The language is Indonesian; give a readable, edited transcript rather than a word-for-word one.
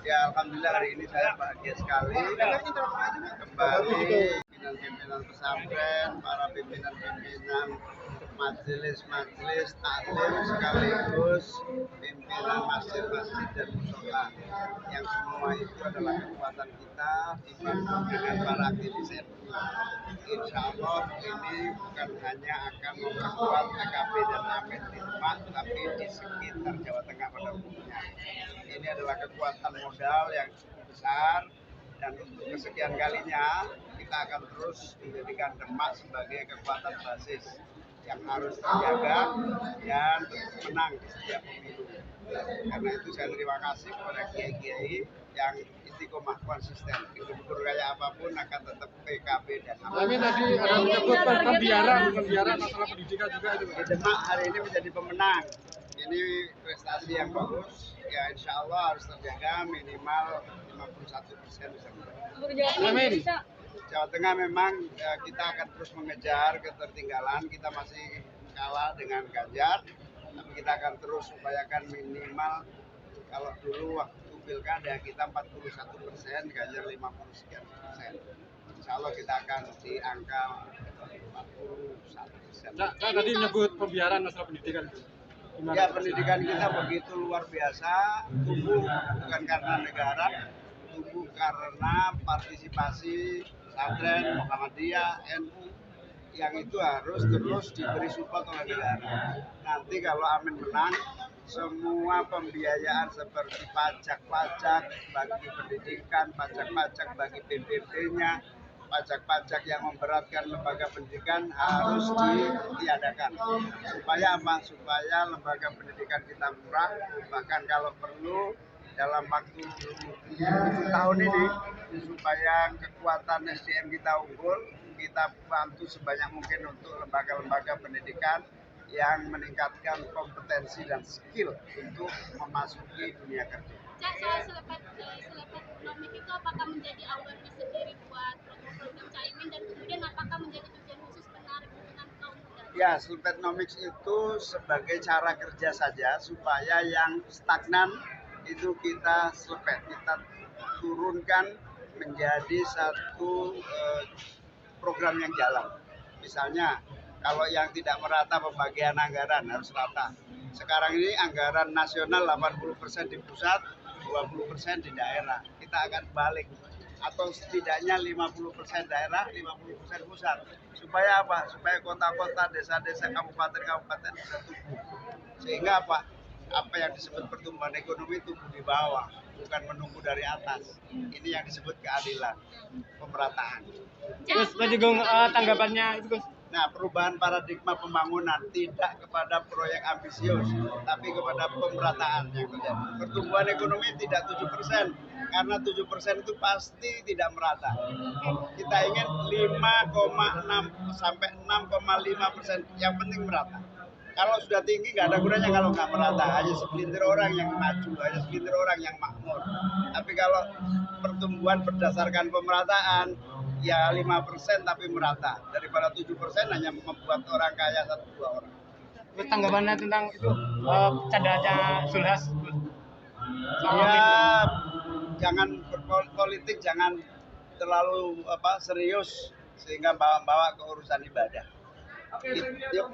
Ya, alhamdulillah hari ini saya bahagia sekali kembali pimpinan-pimpinan pesantren, para pimpinan-pimpinan majelis-majelis taklim sekaligus pimpinan masjid-masjid dan musola yang semua itu adalah kekuatan kita dibantu dengan para aktivis NU. Insya Allah ini bukan hanya akan memperkuat PKB dan Amin di Demak, tapi di sekitar Jawa Tengah pada umumnya. Ini adalah kekuatan modal yang besar dan untuk kesekian kalinya kita akan terus menjadikan Demak sebagai kekuatan basis yang harus terjaga dan menang di setiap pemilu. Karena itu saya terima kasih kepada kiai-kiai yang istiqomah konsisten. Gubernur kayak apapun akan tetap PKB dan Kami tadi ada menyebut pembiaran masalah pendidikan juga itu. Di Demak hari ini menjadi pemenang. Ini prestasi yang bagus. Ya insya Allah harus terjaga minimal 51% bisa. Amin. Jawa Tengah memang kita akan terus mengejar ketertinggalan. Kita masih kalah dengan Ganjar, tapi kita akan terus upayakan minimal. Kalau dulu waktu pilkada kita 41%, Ganjar 50 sekian persen. Insya Allah kita akan di angka 41%. Nah, tadi menyebut pembiaran masalah pendidikan itu. Ya, pendidikan kita begitu luar biasa, tumbuh bukan karena negara, tumbuh karena partisipasi pesantren, Muhammadiyah, NU yang itu harus terus diberi support oleh negara. Nanti kalau Amin menang, semua pembiayaan seperti pajak-pajak bagi pendidikan, pajak-pajak bagi PBB-nya, pajak-pajak yang memberatkan lembaga pendidikan harus ditiadakan. Supaya apa? Supaya lembaga pendidikan kita murah, bahkan kalau perlu dalam waktu 7 tahun ini, supaya kekuatan SDM kita unggul, kita bantu sebanyak mungkin untuk lembaga-lembaga pendidikan yang meningkatkan kompetensi dan skill untuk memasuki dunia kerja. Cak, soal selepet ekonomi itu apakah menjadi awareness sendiri buat program Caimin dan kemudian apakah menjadi tujuan khusus menarik dukungan kaum muda? Ya, Slepenomics itu sebagai cara kerja saja supaya yang stagnan itu kita selepet, kita turunkan menjadi satu program yang jalan. Misalnya, kalau yang tidak merata pembagian anggaran harus rata. Sekarang ini anggaran nasional 80% di pusat, 20% di daerah. Kita akan balik atau setidaknya 50% daerah, 50% pusat. Supaya apa? Supaya kota-kota, desa-desa, kabupaten-kabupaten bisa tumbuh. Sehingga apa? Apa yang disebut pertumbuhan ekonomi tumbuh di bawah, bukan menunggu dari atas. Ini yang disebut keadilan, pemerataan. Terus Gung, tanggapannya itu Gus. Nah, perubahan paradigma pembangunan tidak kepada proyek ambisius, tapi kepada pemerataan yang terjadi. Pertumbuhan ekonomi tidak 7%, karena 7% itu pasti tidak merata. Kita ingin 5,6 sampai 6,5%, yang penting merata. Kalau sudah tinggi nggak ada gunanya kalau nggak merata, hanya segelintir orang yang maju, hanya segelintir orang yang makmur. Tapi kalau pertumbuhan berdasarkan pemerataan, ya 5% tapi merata. Daripada 7% hanya membuat orang kaya 1-2 orang. Terus tanggapannya tentang itu cadangannya Zulhas. Ya, jangan berpolitik, jangan terlalu serius sehingga bawa-bawa ke urusan ibadah. Yuk.